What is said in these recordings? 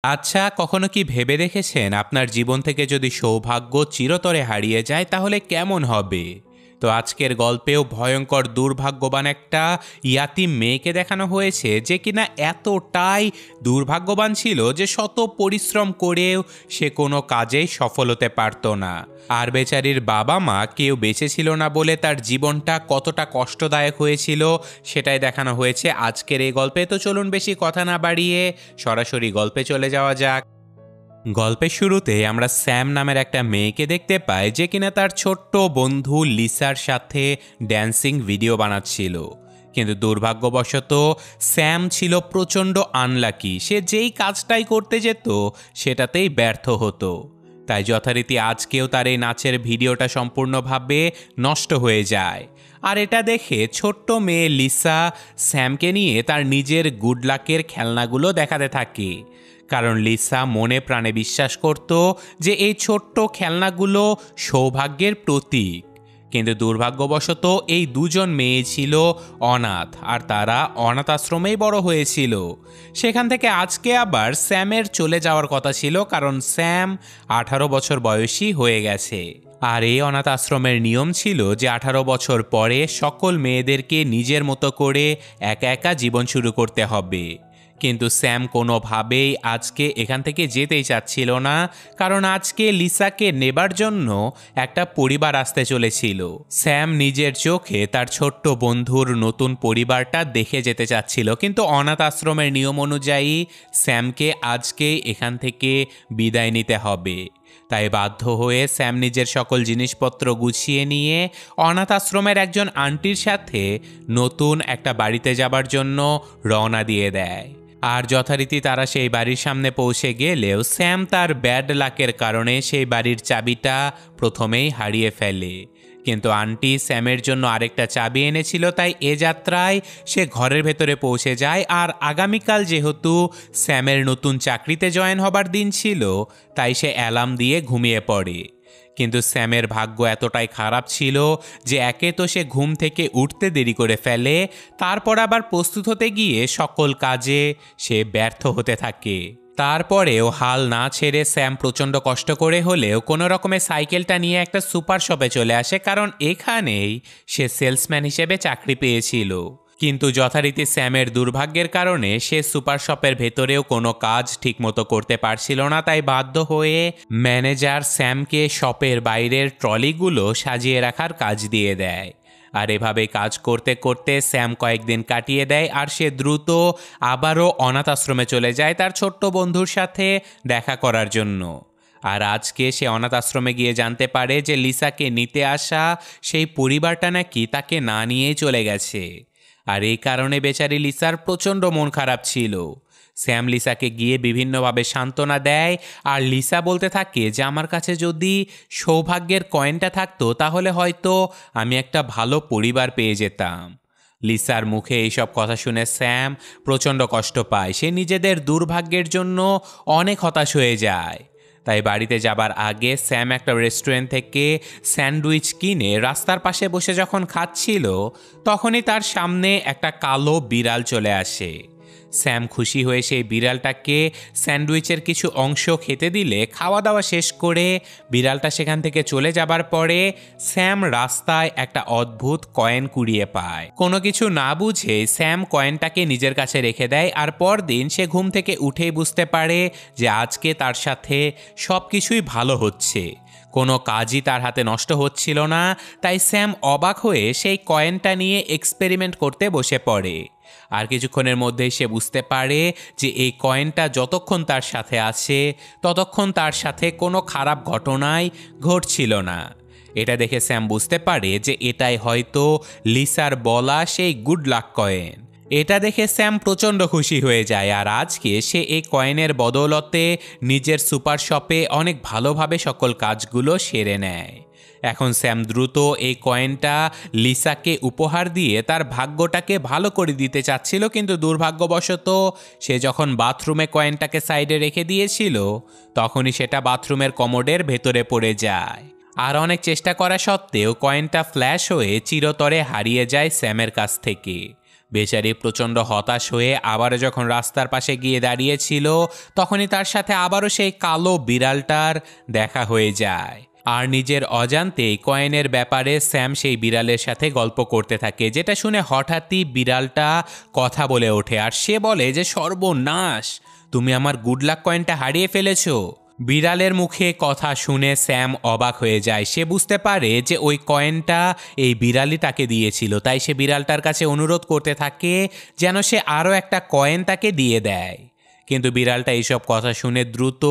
আচ্ছা, কখনো কি ভেবে দেখেছেন আপনার জীবন থেকে যদি সৌভাগ্য চিরতরে হারিয়ে যায় তাহলে কেমন হবে? তো আজকের গল্পেও ভয়ঙ্কর দুর্ভাগ্যবান একটা ইয়াতিম মেয়েকে দেখানো হয়েছে যে কিনা এতটাই দুর্ভাগ্যবান ছিল যে শত পরিশ্রম করেও সে কোনো কাজেই সফল হতে পারত না। আর বেচারির বাবা মা কেউ বেঁচে ছিল না বলে তার জীবনটা কতটা কষ্টদায়ক হয়েছিল সেটাই দেখানো হয়েছে আজকের এই গল্পে। তো চলুন বেশি কথা না বাড়িয়ে সরাসরি গল্পে চলে যাওয়া যাক। গল্পের শুরুতে আমরা স্যাম নামের একটা মেয়েকে দেখতে পাই যে কিনা তার ছোট্ট বন্ধু লিসার সাথে ড্যান্সিং ভিডিও বানাচ্ছিল। কিন্তু দুর্ভাগ্যবশত স্যাম ছিল প্রচণ্ড আনলাকি। সে যেই কাজটাই করতে যেত সেটাতেই ব্যর্থ হতো। তাই যথারীতি আজকেও তার এই নাচের ভিডিওটা সম্পূর্ণভাবে নষ্ট হয়ে যায়। আর এটা দেখে ছোট্ট মেয়ে লিসা স্যামকে নিয়ে তার নিজের গুড লাকের খেলনাগুলো দেখাতে থাকে, কারণ লিসা মনে প্রাণে বিশ্বাস করত যে এই ছোট্ট খেলনাগুলো সৌভাগ্যের প্রতীক। কিন্তু দুর্ভাগ্যবশত এই দুজন মেয়ে ছিল অনাথ, আর তারা অনাথ আশ্রমেই বড় হয়েছিল। সেখান থেকে আজকে আবার স্যামের চলে যাওয়ার কথা ছিল, কারণ স্যাম 18 বছর বয়সী হয়ে গেছে। আর এই অনাথ আশ্রমের নিয়ম ছিল যে 18 বছর পরে সকল মেয়েদেরকে নিজের মতো করে একা একা জীবন শুরু করতে হবে। কিন্তু স্যাম কোনোভাবেই আজকে এখান থেকে যেতেই চাচ্ছিল না, কারণ আজকে লিসাকে নেবার জন্য একটা পরিবার আসতে চলেছিল। স্যাম নিজের চোখে তার ছোট্ট বন্ধুর নতুন পরিবারটা দেখে যেতে চাচ্ছিল, কিন্তু অনাথ আশ্রমের নিয়ম অনুযায়ী স্যামকে আজকেই এখান থেকে বিদায় নিতে হবে। তাই বাধ্য হয়ে স্যাম নিজের সকল জিনিসপত্র গুছিয়ে নিয়ে অনাথ আশ্রমের একজন আন্টির সাথে নতুন একটা বাড়িতে যাবার জন্য রওনা দিয়ে দেয়। আর যথারীতি তারা সেই বাড়ির সামনে পৌঁছে গেলেও স্যাম তার ব্যাড লাকের কারণে সেই বাড়ির চাবিটা প্রথমেই হারিয়ে ফেলে। কিন্তু আন্টি স্যামের জন্য আরেকটা চাবি এনেছিল, তাই এ যাত্রায় সে ঘরের ভেতরে পৌঁছে যায়। আর আগামীকাল যেহেতু স্যামের নতুন চাকরিতে জয়েন হবার দিন ছিল, তাই সে অ্যালার্ম দিয়ে ঘুমিয়ে পড়ে। কিন্তু স্যামের ভাগ্য এতটাই খারাপ ছিল যে একে তো সে ঘুম থেকে উঠতে দেরি করে ফেলে, তারপর আবার প্রস্তুত হতে গিয়ে সকল কাজে সে ব্যর্থ হতে থাকে। তারপরেও হাল না ছেড়ে স্যাম প্রচণ্ড কষ্ট করে হলেও কোনো রকমে সাইকেলটা নিয়ে একটা সুপার শপে চলে আসে, কারণ এখানেই সে সেলসম্যান হিসেবে চাকরি পেয়েছিল। কিন্তু যথারীতি স্যামের দুর্ভাগ্যের কারণে সে সুপার শপের ভেতরেও কোনো কাজ ঠিকমতো করতে পারছিল না, তাই বাধ্য হয়ে ম্যানেজার স্যামকে শপের বাইরের ট্রলিগুলো সাজিয়ে রাখার কাজ দিয়ে দেয়। আর এভাবে কাজ করতে করতে স্যাম কয়েকদিন কাটিয়ে দেয়, আর সে দ্রুত আবারও অনাথ আশ্রমে চলে যায় তার ছোট্ট বন্ধুর সাথে দেখা করার জন্য। আর আজকে সে অনাথ আশ্রমে গিয়ে জানতে পারে যে লিসাকে নিতে আসা সেই পরিবারটা নাকি তাকে না নিয়েই চলে গেছে। আর এই কারণে বেচারি লিসার প্রচণ্ড মন খারাপ ছিল। স্যাম লিসাকে গিয়ে বিভিন্নভাবে সান্ত্বনা দেয়, আর লিসা বলতে থাকে যে আমার কাছে যদি সৌভাগ্যের কয়েনটা থাকতো তাহলে হয়তো আমি একটা ভালো পরিবার পেয়ে যেতাম। লিসার মুখে এইসব কথা শুনে স্যাম প্রচণ্ড কষ্ট পায়। সে নিজেদের দুর্ভাগ্যের জন্য অনেক হতাশ হয়ে যায়। তাই বাড়িতে যাবার আগে স্যাম একটা রেস্টুরেন্ট থেকে স্যান্ডউইচ কিনে রাস্তার পাশে বসে যখন খাচ্ছিল, তখনই তার সামনে একটা কালো বিড়াল চলে আসে। স্যাম খুশি হয়ে সেই বিড়ালটাকে স্যান্ডউইচের কিছু অংশ খেতে দিলে খাওয়া দাওয়া শেষ করে বিড়ালটা সেখান থেকে চলে যাবার পরে স্যাম রাস্তায় একটা অদ্ভুত কয়েন কুড়িয়ে পায়। কোনো কিছু না বুঝে স্যাম কয়েনটাকে নিজের কাছে রেখে দেয়। আর পরদিন সে ঘুম থেকে উঠেই বুঝতে পারে যে আজকে তার সাথে সব কিছুই ভালো হচ্ছে, কোনো কাজই তার হাতে নষ্ট হচ্ছিল না। তাই স্যাম অবাক হয়ে সেই কয়েনটা নিয়ে এক্সপেরিমেন্ট করতে বসে পড়ে। আর কিছুক্ষণের মধ্যেই সে বুঝতে পারে যে এই কয়েনটা যতক্ষণ তার সাথে আছে ততক্ষণ তার সাথে কোনো খারাপ ঘটনাই ঘটছিল না। এটা দেখে স্যাম বুঝতে পারে যে এটাই হয়তো লিসার বলা সেই গুড লাক কয়েন। এটা দেখে স্যাম প্রচণ্ড খুশি হয়ে যায়। আর আজকে সে এই কয়েনের বদৌলতে নিজের সুপার শপে অনেক ভালোভাবে সকল কাজগুলো সেরে নেয়। এখন স্যাম দ্রুত এই কয়েনটা লিসাকে উপহার দিয়ে তার ভাগ্যটাকে ভালো করে দিতে চাচ্ছিল, কিন্তু দুর্ভাগ্যবশত সে যখন বাথরুমে কয়েনটাকে সাইডে রেখে দিয়েছিল তখনই সেটা বাথরুমের কমোডের ভেতরে পড়ে যায়। আর অনেক চেষ্টা করা সত্ত্বেও কয়েনটা ফ্ল্যাশ হয়ে চিরতরে হারিয়ে যায় স্যামের কাছ থেকে। বেচারি প্রচণ্ড হতাশ হয়ে আবারও যখন রাস্তার পাশে গিয়ে দাঁড়িয়েছিল, তখনই তার সাথে আবারও সেই কালো বিড়ালটার দেখা হয়ে যায়। আর নিজের অজান্তেই কয়েনের ব্যাপারে স্যাম সেই বিড়ালের সাথে গল্প করতে থাকে, যেটা শুনে হঠাৎই বিড়ালটা কথা বলে ওঠে। আর সে বলে যে, সর্বনাশ, তুমি আমার গুড লাক কয়েনটা হারিয়ে ফেলেছো। বিড়ালের মুখে কথা শুনে স্যাম অবাক হয়ে যায়। সে বুঝতে পারে যে ওই কয়েনটা এই বিড়ালই তাকে দিয়েছিল, তাই সে বিড়ালটার কাছে অনুরোধ করতে থাকে যেন সে আরও একটা কয়েন তাকে দিয়ে দেয়। কিন্তু বিড়ালটা এইসব কথা শুনে দ্রুত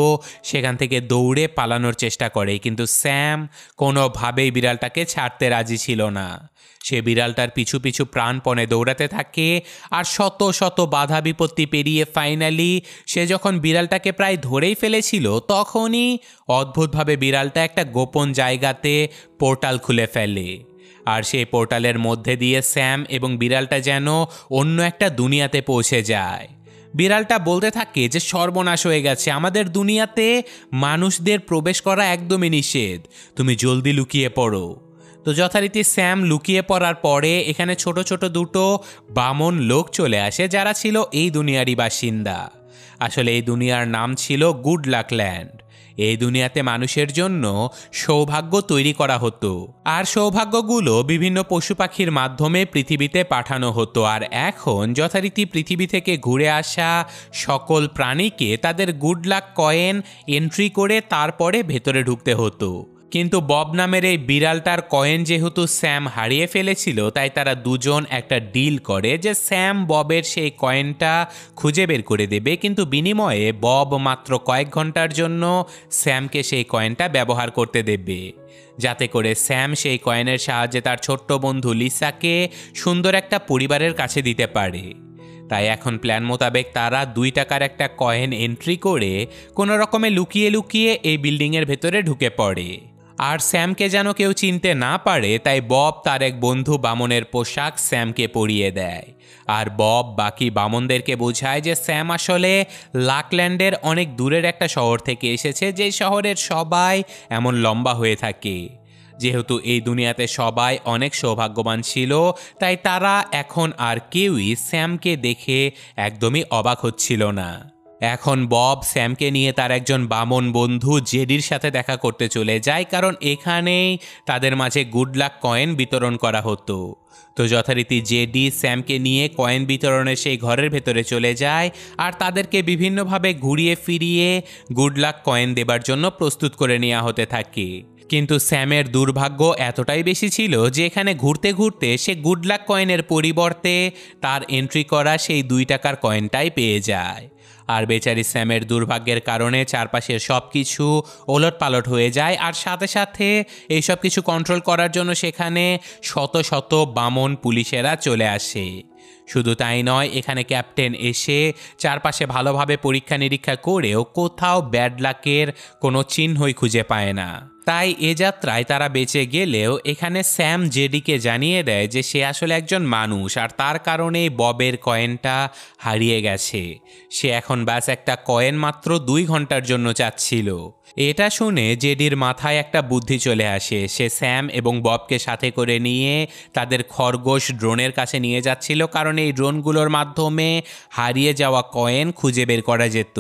সেখান থেকে দৌড়ে পালানোর চেষ্টা করে, কিন্তু স্যাম কোনোভাবেই বিড়ালটাকে ছাড়তে রাজি ছিল না। সে বিড়ালটার পিছু পিছু প্রাণপণে দৌড়াতে থাকে, আর শত শত বাধা বিপত্তি পেরিয়ে ফাইনালি সে যখন বিড়ালটাকে প্রায় ধরেই ফেলেছিল, তখনই অদ্ভুতভাবে বিড়ালটা একটা গোপন জায়গাতে পোর্টাল খুলে ফেলে। আর সেই পোর্টালের মধ্যে দিয়ে স্যাম এবং বিড়ালটা যেন অন্য একটা দুনিয়াতে পৌঁছে যায়। বিড়ালটা বলতে থাকে যে, সর্বনাশ হয়ে গেছে, আমাদের দুনিয়াতে মানুষদের প্রবেশ করা একদমই নিষেধ, তুমি জলদি লুকিয়ে পড়ো। তো যথারীতি স্যাম লুকিয়ে পড়ার পরে এখানে ছোট ছোট দুটো বামন লোক চলে আসে, যারা ছিল এই দুনিয়ারই বাসিন্দা। আসলে এই দুনিয়ার নাম ছিল গুড লাক ল্যান্ড। এই দুনিয়াতে মানুষের জন্য সৌভাগ্য তৈরি করা হতো, আর সৌভাগ্যগুলো বিভিন্ন পশু পাখির মাধ্যমে পৃথিবীতে পাঠানো হতো। আর এখন যথারীতি পৃথিবী থেকে ঘুরে আসা সকল প্রাণীকে তাদের গুড লাক কয়েন এন্ট্রি করে তারপরে ভেতরে ঢুকতে হতো। কিন্তু বব নামের এই বিড়ালটার কয়েন যেহেতু স্যাম হারিয়ে ফেলেছিল, তাই তারা দুজন একটা ডিল করে যে স্যাম ববের সেই কয়েনটা খুঁজে বের করে দেবে, কিন্তু বিনিময়ে বব মাত্র কয়েক ঘন্টার জন্য স্যামকে সেই কয়েনটা ব্যবহার করতে দেবে, যাতে করে স্যাম সেই কয়েনের সাহায্যে তার ছোট্ট বন্ধু লিসাকে সুন্দর একটা পরিবারের কাছে দিতে পারে। তাই এখন প্ল্যান মোতাবেক তারা 2 টাকার একটা কয়েন এন্ট্রি করে কোনো রকমে লুকিয়ে লুকিয়ে এই বিল্ডিংয়ের ভেতরে ঢুকে পড়ে। আর স্যামকে যেন কেউ চিনতে না পারে, তাই বব তার এক বন্ধু বামনের পোশাক স্যামকে পরিয়ে দেয়। আর বব বাকি বামনদেরকে বোঝায় যে স্যাম আসলে লাকল্যান্ডের অনেক দূরের একটা শহর থেকে এসেছে, যে শহরের সবাই এমন লম্বা হয়ে থাকে। যেহেতু এই দুনিয়াতে সবাই অনেক সৌভাগ্যবান ছিল, তাই তারা এখন আর কেউই স্যামকে দেখে একদমই অবাক হচ্ছিল না। এখন বব স্যামকে নিয়ে তার একজন বামন বন্ধু জেডির সাথে দেখা করতে চলে যায়, কারণ এখানেই তাদের মাঝে গুড লাক কয়েন বিতরণ করা হতো। তো যথারীতি জেডি স্যামকে নিয়ে কয়েন বিতরণের সেই ঘরের ভেতরে চলে যায়, আর তাদেরকে বিভিন্নভাবে ঘুরিয়ে ফিরিয়ে গুড লাক কয়েন দেবার জন্য প্রস্তুত করে নেওয়া হতে থাকে। কিন্তু স্যামের দুর্ভাগ্য এতটাই বেশি ছিল যে এখানে ঘুরতে ঘুরতে সে গুড লাক কয়েনের পরিবর্তে তার এন্ট্রি করা সেই 2 টাকার কয়েনটাই পেয়ে যায়। আর বেচারি স্যামের দুর্ভাগ্যের কারণে চারপাশের সব কিছু ওলটপালট হয়ে যায়, আর সাথে সাথে এই সব কিছু কন্ট্রোল করার জন্য সেখানে শত শত বামন পুলিশেরা চলে আসে। শুধু তাই নয়, এখানে ক্যাপ্টেন এসে চারপাশে ভালোভাবে পরীক্ষা নিরীক্ষা করেও কোথাও ব্যাড লাকের কোনো চিহ্নই খুঁজে পায় না। তাই এ যাত্রায় তারা বেঁচে গেলেও এখানে স্যাম জেডিকে জানিয়ে দেয় যে সে আসলে একজন মানুষ, আর তার কারণেই ববের কয়েনটা হারিয়ে গেছে। সে এখন ব্যাস একটা কয়েন মাত্র 2 ঘন্টার জন্য চাচ্ছিল। এটা শুনে জেডির মাথায় একটা বুদ্ধি চলে আসে। সে স্যাম এবং ববকে সাথে করে নিয়ে তাদের খরগোশ ড্রোনের কাছে নিয়ে যাচ্ছিল, কারণ এই ড্রোনগুলোর মাধ্যমে হারিয়ে যাওয়া কয়েন খুঁজে বের করা যেত।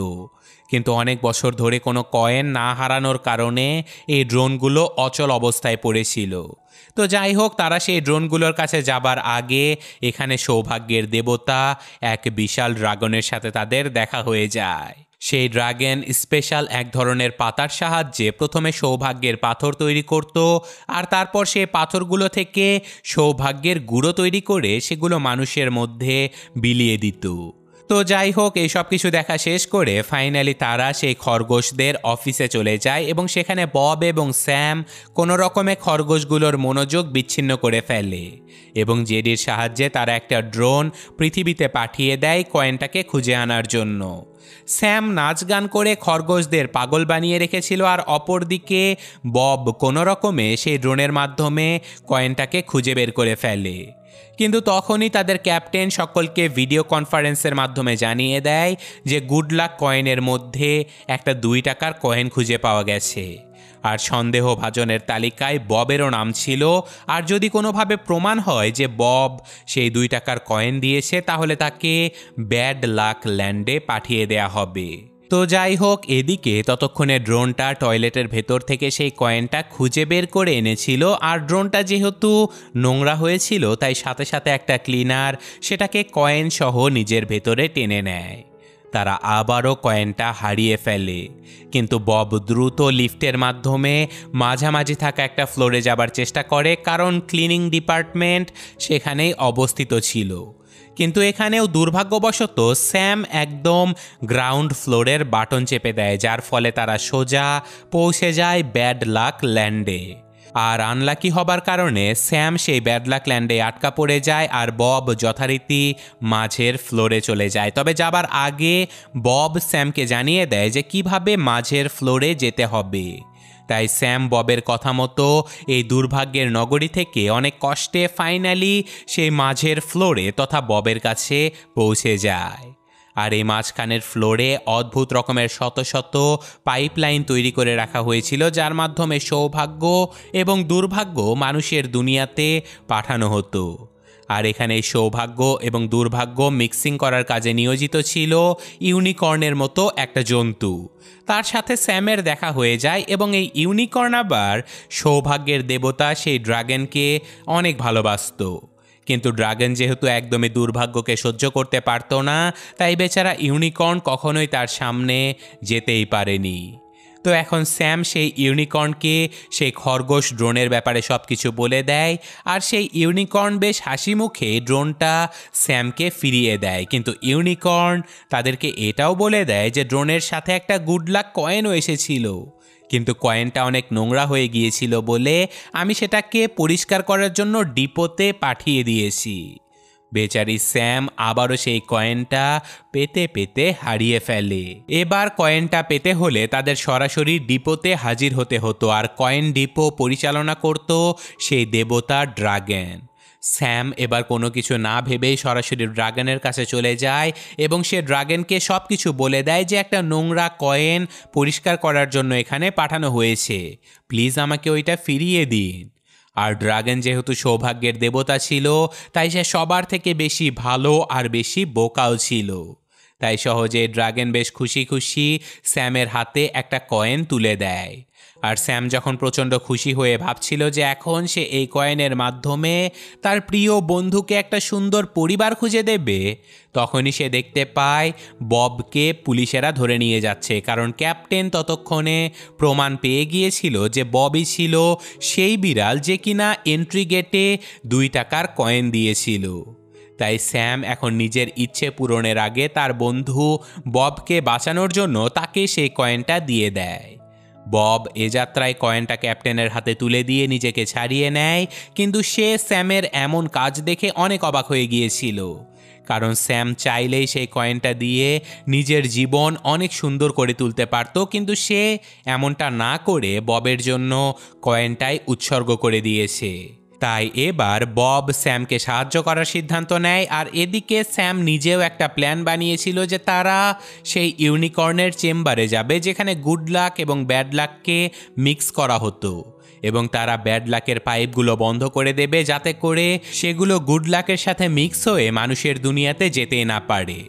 কিন্তু অনেক বছর ধরে কোনো কয়েন না হারানোর কারণে এই ড্রোনগুলো অচল অবস্থায় পড়েছিল। তো যাই হোক, তারা সেই ড্রোনগুলোর কাছে যাবার আগে এখানে সৌভাগ্যের দেবতা এক বিশাল ড্রাগনের সাথে তাদের দেখা হয়ে যায়। সেই ড্রাগন স্পেশাল এক ধরনের পাতার সাহায্যে প্রথমে সৌভাগ্যের পাথর তৈরি করত, আর তারপর সেই পাথরগুলো থেকে সৌভাগ্যের গুঁড়ো তৈরি করে সেগুলো মানুষের মধ্যে বিলিয়ে দিত। তো যাই হোক, এই সব কিছু দেখা শেষ করে ফাইনালি তারা সেই খরগোশদের অফিসে চলে যায়, এবং সেখানে বব এবং স্যাম কোনো রকমে খরগোশগুলোর মনোযোগ বিচ্ছিন্ন করে ফেলে, এবং জেডির সাহায্যে তারা একটা ড্রোন পৃথিবীতে পাঠিয়ে দেয় কয়েনটাকে খুঁজে আনার জন্য। স্যাম নাচ গান করে খরগোশদের পাগল বানিয়ে রেখেছিল, আর অপরদিকে বব কোনো রকমে সেই ড্রোনের মাধ্যমে কয়েনটাকে খুঁজে বের করে ফেলে। কিন্তু তখনই তাদের ক্যাপ্টেন সকলকে ভিডিও কনফারেন্সের মাধ্যমে জানিয়ে দেয় যে গুড লাক কয়েনের মধ্যে একটা 2 টাকার কয়েন খুঁজে পাওয়া গেছে। আর সন্দেহভাজনের তালিকায় ববেরও নাম ছিল। আর যদি কোনোভাবে প্রমাণ হয় যে বব সেই 2 টাকার কয়েন দিয়েছে, তাহলে তাকে ব্যাড লাক ল্যান্ডে পাঠিয়ে দেয়া হবে। তো যাই হোক, এদিকে ততক্ষণে ড্রোনটা টয়লেটের ভেতর থেকে সেই কয়েনটা খুঁজে বের করে এনেছিল। আর ড্রোনটা যেহেতু নোংরা হয়েছিল, তাই সাথে সাথে একটা ক্লিনার সেটাকে কয়েন সহ নিজের ভেতরে টেনে নেয়। তারা আবারও কয়েনটা হারিয়ে ফেলে, কিন্তু বব দ্রুত লিফটের মাধ্যমে মাঝামাঝি থাকা একটা ফ্লোরে যাবার চেষ্টা করে, কারণ ক্লিনিং ডিপার্টমেন্ট সেখানেই অবস্থিত ছিল। কিন্তু এখানেও দুর্ভাগ্যবশত স্যাম একদম গ্রাউন্ড ফ্লোরের বাটন চেপে দেয়, যার ফলে তারা সোজা পৌঁছে যায় ব্যাড লাক ল্যান্ডে। আর আনলাকি হবার কারণে স্যাম সেই ব্যাড লাক ল্যান্ডে আটকা পড়ে যায়, আর বব যথারীতি মাঝের ফ্লোরে চলে যায়। তবে যাবার আগে বব স্যামকে জানিয়ে দেয় যে কিভাবে মাঝের ফ্লোরে যেতে হবে। তাই স্যাম ববের কথা মতো এই দুর্ভাগ্যের নগরী থেকে অনেক কষ্টে ফাইনালি সেই মাঝের ফ্লোরে তথা ববের কাছে পৌঁছে যায়। আর এই মাঝখানের ফ্লোরে অদ্ভুত রকমের শত শত পাইপলাইন তৈরি করে রাখা হয়েছিল, যার মাধ্যমে সৌভাগ্য এবং দুর্ভাগ্য মানুষের দুনিয়াতে পাঠানো হতো। আর এখানে সৌভাগ্য এবং দুর্ভাগ্য মিক্সিং করার কাজে নিয়োজিত ছিল ইউনিকর্নের মতো একটা জন্তু। তার সাথে স্যামের দেখা হয়ে যায় এবং এই ইউনিকর্ন আবার সৌভাগ্যের দেবতা সেই ড্রাগনকে অনেক ভালোবাসত। কিন্তু ড্রাগন যেহেতু একদমই দুর্ভাগ্যকে সহ্য করতে পারত না, তাই বেচারা ইউনিকর্ন কখনোই তার সামনে যেতেই পারেনি। তো এখন স্যাম সেই ইউনিকর্নকে সেই খরগোশ ড্রোনের ব্যাপারে সব কিছু বলে দেয়, আর সেই ইউনিকর্ন বেশ হাসি মুখে ড্রোনটা স্যামকে ফিরিয়ে দেয়। কিন্তু ইউনিকর্ন তাদেরকে এটাও বলে দেয় যে ড্রোনের সাথে একটা গুড লাক কয়েনও এসেছিল, কিন্তু কয়েনটা অনেক নোংরা হয়ে গিয়েছিল বলে আমি সেটাকে পরিষ্কার করার জন্য ডিপোতে পাঠিয়ে দিয়েছি। বেচারি স্যাম আবারও সেই কয়েনটা পেতে পেতে হারিয়ে ফেলে। এবার কয়েনটা পেতে হলে তাদের সরাসরি ডিপোতে হাজির হতে হতো, আর কয়েন ডিপো পরিচালনা করত সেই দেবতা ড্রাগন। স্যাম এবার কোনো কিছু না ভেবেই সরাসরি ড্রাগনের কাছে চলে যায় এবং সে ড্রাগনকে সব কিছু বলে দেয় যে একটা নোংরা কয়েন পরিষ্কার করার জন্য এখানে পাঠানো হয়েছে, প্লিজ আমাকে ওইটা ফিরিয়ে দিন। আর ড্রাগন যেহেতু সৌভাগ্যের দেবতা ছিল, তাই সে সবার থেকে বেশি ভালো আর বেশি বোকাও ছিল। তাই সহজে ড্রাগন বেশ খুশি খুশি স্যামের হাতে একটা কয়েন তুলে দেয়। আর স্যাম যখন প্রচণ্ড খুশি হয়ে ভাবছিল যে এখন সে এই কয়েনের মাধ্যমে তার প্রিয় বন্ধুকে একটা সুন্দর পরিবার খুঁজে দেবে, তখনই সে দেখতে পায় ববকে পুলিশেরা ধরে নিয়ে যাচ্ছে, কারণ ক্যাপ্টেন ততক্ষণে প্রমাণ পেয়ে গিয়েছিল যে ববই ছিল সেই বিড়াল যে কিনা এন্ট্রি গেটে 2 টাকার কয়েন দিয়েছিল। তাই স্যাম এখন নিজের ইচ্ছে পূরণের আগে তার বন্ধু ববকে বাঁচানোর জন্য তাকে সেই কয়েনটা দিয়ে দেয়। বব এ যাত্রায় কয়েনটা ক্যাপ্টেনের হাতে তুলে দিয়ে নিজেকে ছাড়িয়ে নেয়, কিন্তু সে স্যামের এমন কাজ দেখে অনেক অবাক হয়ে গিয়েছিল, কারণ স্যাম চাইলেই সেই কয়েনটা দিয়ে নিজের জীবন অনেক সুন্দর করে তুলতে পারত, কিন্তু সে এমনটা না করে ববের জন্য কয়েনটাই উৎসর্গ করে দিয়েছে। তাই এবার বব স্যামকে সাহায্য করার সিদ্ধান্ত নেয়। আর এদিকে স্যাম নিজেও একটা প্ল্যান বানিয়েছিল যে তারা সেই ইউনিকর্নের চেম্বারে যাবে যেখানে গুড লাক এবং ব্যাড লাককে মিক্স করা হতো, এবং তারা ব্যাড লাকের পাইপগুলো বন্ধ করে দেবে যাতে করে সেগুলো গুড লাকের সাথে মিক্স হয়ে মানুষের দুনিয়াতে যেতে না পারে।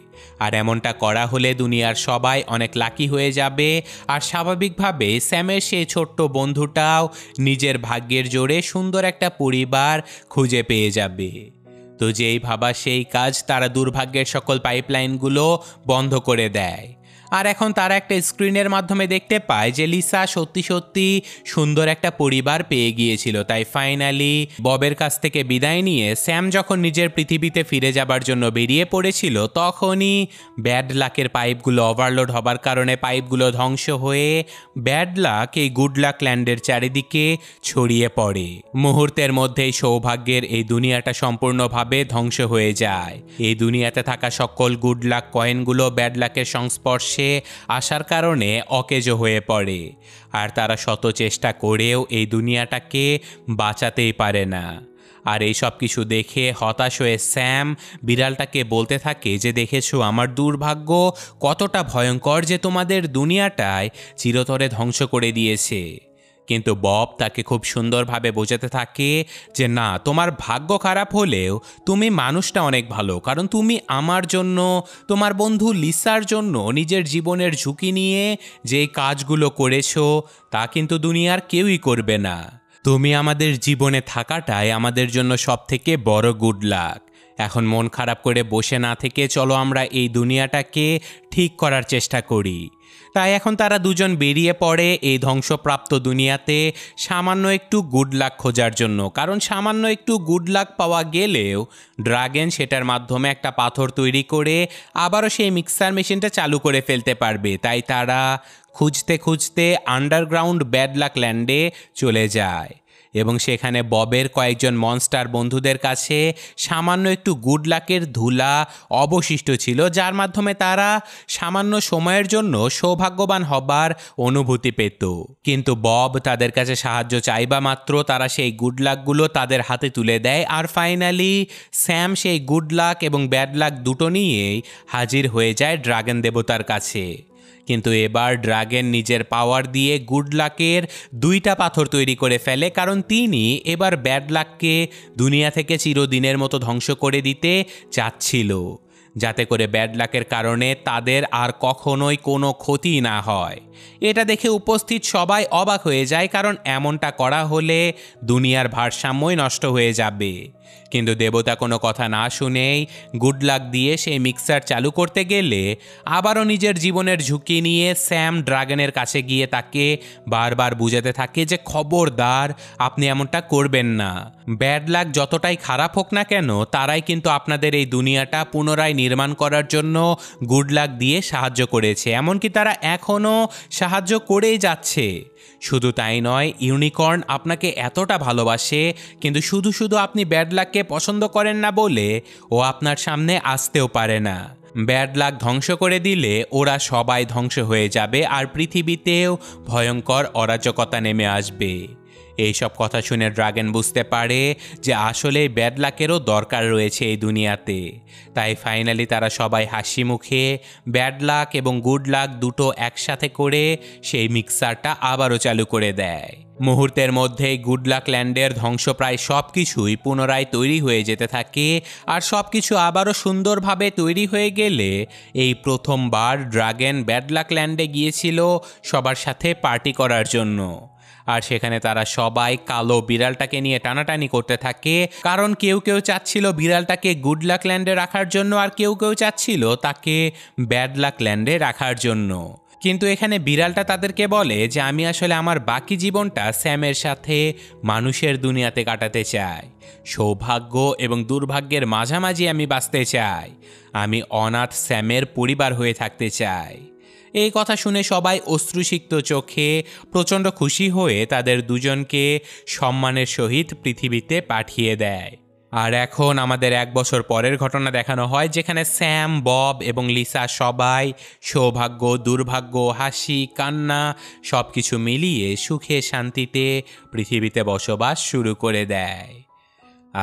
আর এমনটা করা হলে দুনিয়ার সবাই অনেক লাকি হয়ে যাবে, আর স্বাভাবিকভাবে স্যামের সেই ছোট্ট বন্ধুটাও নিজের ভাগ্যের জোরে সুন্দর একটা পরিবার খুঁজে পেয়ে যাবে। তো যেই ভাবা সেই কাজ, তারা দুর্ভাগ্যের সকল পাইপলাইনগুলো বন্ধ করে দেয়। আর এখন তারা একটা স্ক্রিনের মাধ্যমে দেখতে পায় যে লিসা সত্যি সত্যি সুন্দর একটা পরিবার পেয়ে গিয়েছিল। তাই ফাইনালি ববের কাছ থেকে বিদায় নিয়ে স্যাম যখন নিজের পৃথিবীতে ফিরে যাবার জন্য বেরিয়ে পড়েছিল, তখনই ব্যাড লাকের পাইপগুলো ওভারলোড হবার কারণে পাইপগুলো ধ্বংস হয়ে ব্যাড লাক এই গুড লাক ল্যান্ডের চারিদিকে ছড়িয়ে পড়ে। মুহূর্তের মধ্যেই সৌভাগ্যের এই দুনিয়াটা সম্পূর্ণভাবে ধ্বংস হয়ে যায়। এই দুনিয়াতে থাকা সকল গুড লাক কয়েনগুলো ব্যাড লাকের সংস্পর্শে আসার কারণে অকেজো হয়ে পড়ে, আর তারা শত চেষ্টা করেও এই দুনিয়াটাকে বাঁচাতেই পারে না। আর এই সব কিছু দেখে হতাশ হয়ে স্যাম বিড়ালটাকে বলতে থাকে যে দেখেছো আমার দুর্ভাগ্য কতটা ভয়ঙ্কর যে তোমাদের দুনিয়াটায় চিরতরে ধ্বংস করে দিয়েছে। কিন্তু বব তাকে খুব সুন্দরভাবে বোঝাতে থাকে যে না, তোমার ভাগ্য খারাপ হলেও তুমি মানুষটা অনেক ভালো, কারণ তুমি আমার জন্য, তোমার বন্ধু লিসার জন্য নিজের জীবনের ঝুঁকি নিয়ে যে কাজগুলো করেছো তা কিন্তু দুনিয়ার কেউই করবে না। তুমি আমাদের জীবনে থাকাটাই আমাদের জন্য সবথেকে বড় গুড লাক। এখন মন খারাপ করে বসে না থেকে চলো আমরা এই দুনিয়াটাকে ঠিক করার চেষ্টা করি। তাই এখন তারা দুজন বেরিয়ে পড়ে এই ধ্বংসপ্রাপ্ত দুনিয়াতে সামান্য একটু গুড লাক খোঁজার জন্য, কারণ সামান্য একটু গুড লাক পাওয়া গেলেও ড্রাগন সেটার মাধ্যমে একটা পাথর তৈরি করে আবারও সেই মিক্সার মেশিনটা চালু করে ফেলতে পারবে। তাই তারা খুঁজতে খুঁজতে আন্ডারগ্রাউন্ড ব্যাড লাক ল্যান্ডে চলে যায় এবং সেখানে ববের কয়েকজন মনস্টার বন্ধুদের কাছে সামান্য একটু গুড লাকের ধুলা অবশিষ্ট ছিল, যার মাধ্যমে তারা সামান্য সময়ের জন্য সৌভাগ্যবান হবার অনুভূতি পেত। কিন্তু বব তাদের কাছে সাহায্য চাইবা মাত্র তারা সেই গুড লাকগুলো তাদের হাতে তুলে দেয়। আর ফাইনালি স্যাম সেই গুড লাক এবং ব্যাড লাক দুটো নিয়েই হাজির হয়ে যায় ড্রাগন দেবতার কাছে। কিন্তু এবার ড্রাগন নিজের পাওয়ার দিয়ে গুড লাকের 2টা পাথর তৈরি করে ফেলে, কারণ তিনি এবার ব্যাড লাককে দুনিয়া থেকে চিরদিনের মতো ধ্বংস করে দিতে চাচ্ছিল, যাতে করে ব্যাড লাকের কারণে তাদের আর কখনোই কোনো ক্ষতি না হয়। এটা দেখে উপস্থিত সবাই অবাক হয়ে যায়, কারণ এমনটা করা হলে দুনিয়ার ভারসাম্যই নষ্ট হয়ে যাবে। কিন্তু দেবতা কোনো কথা না শুনেই গুড লাক দিয়ে সেই মিক্সার চালু করতে গেলে আবারও নিজের জীবনের ঝুঁকি নিয়ে স্যাম ড্রাগনের কাছে গিয়ে তাকে বারবার বুঝাতে থাকে যে খবরদার, আপনি এমনটা করবেন না। ব্যাড লাক যতটাই খারাপ হোক না কেন, তারাই কিন্তু আপনাদের এই দুনিয়াটা পুনরায় নির্মাণ করার জন্য গুড লাক দিয়ে সাহায্য করেছে, এমনকি তারা এখনও সাহায্য করেই যাচ্ছে। শুধু তাই নয়, ইউনিকর্ন আপনাকে এতটা ভালোবাসে, কিন্তু শুধু শুধু আপনি ব্যাড লাককে পছন্দ করেন না বলে ও আপনার সামনে আসতেও পারে না। ব্যাড লাক ধ্বংস করে দিলে ওরা সবাই ধ্বংস হয়ে যাবে আর পৃথিবীতেও ভয়ঙ্কর অরাজকতা নেমে আসবে। এইসব কথা শুনে ড্রাগন বুঝতে পারে যে আসলে ব্যাড লাকেরও দরকার রয়েছে এই দুনিয়াতে। তাই ফাইনালি তারা সবাই হাসি মুখে ব্যাড লাক এবং গুড লাক দুটো একসাথে করে সেই মিক্সারটা আবারও চালু করে দেয়। মুহূর্তের মধ্যেই গুড লাক ল্যান্ডের ধ্বংসপ্রায় সব কিছুই পুনরায় তৈরি হয়ে যেতে থাকে। আর সব কিছু আবারও সুন্দরভাবে তৈরি হয়ে গেলে এই প্রথমবার ড্রাগন ব্যাড লাক ল্যান্ডে গিয়েছিল সবার সাথে পার্টি করার জন্য। আর সেখানে তারা সবাই কালো বিড়ালটাকে নিয়ে টানাটানি করতে থাকে, কারণ কেউ কেউ চাচ্ছিল বিড়ালটাকে গুড লাক ল্যান্ডে রাখার জন্য, আর কেউ কেউ চাচ্ছিল তাকে ব্যাড লাক ল্যান্ডে রাখার জন্য। কিন্তু এখানে বিড়ালটা তাদেরকে বলে যে আমি আসলে আমার বাকি জীবনটা স্যামের সাথে মানুষের দুনিয়াতে কাটাতে চাই। সৌভাগ্য এবং দুর্ভাগ্যের মাঝামাঝি আমি বাঁচতে চাই। আমি অনাথ স্যামের পরিবার হয়ে থাকতে চাই। এই কথা শুনে সবাই অশ্রুসিক্ত চোখে প্রচণ্ড খুশি হয়ে তাদের দুজনকে সম্মানের সহিত পৃথিবীতে পাঠিয়ে দেয়। আর এখন আমাদের 1 বছর পরের ঘটনা দেখানো হয়, যেখানে স্যাম, বব এবং লিসা সবাই সৌভাগ্য, দুর্ভাগ্য, হাসি, কান্না সব কিছু মিলিয়ে সুখে শান্তিতে পৃথিবীতে বসবাস শুরু করে দেয়।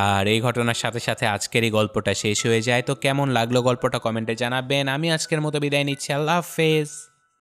আর এই ঘটনার সাথে সাথে আজকের এই গল্পটা শেষ হয়ে যায়। তো কেমন লাগলো গল্পটা কমেন্টে জানাবেন। আমি আজকের মতো বিদায় নিচ্ছি। আল্লাহ হাফেজ।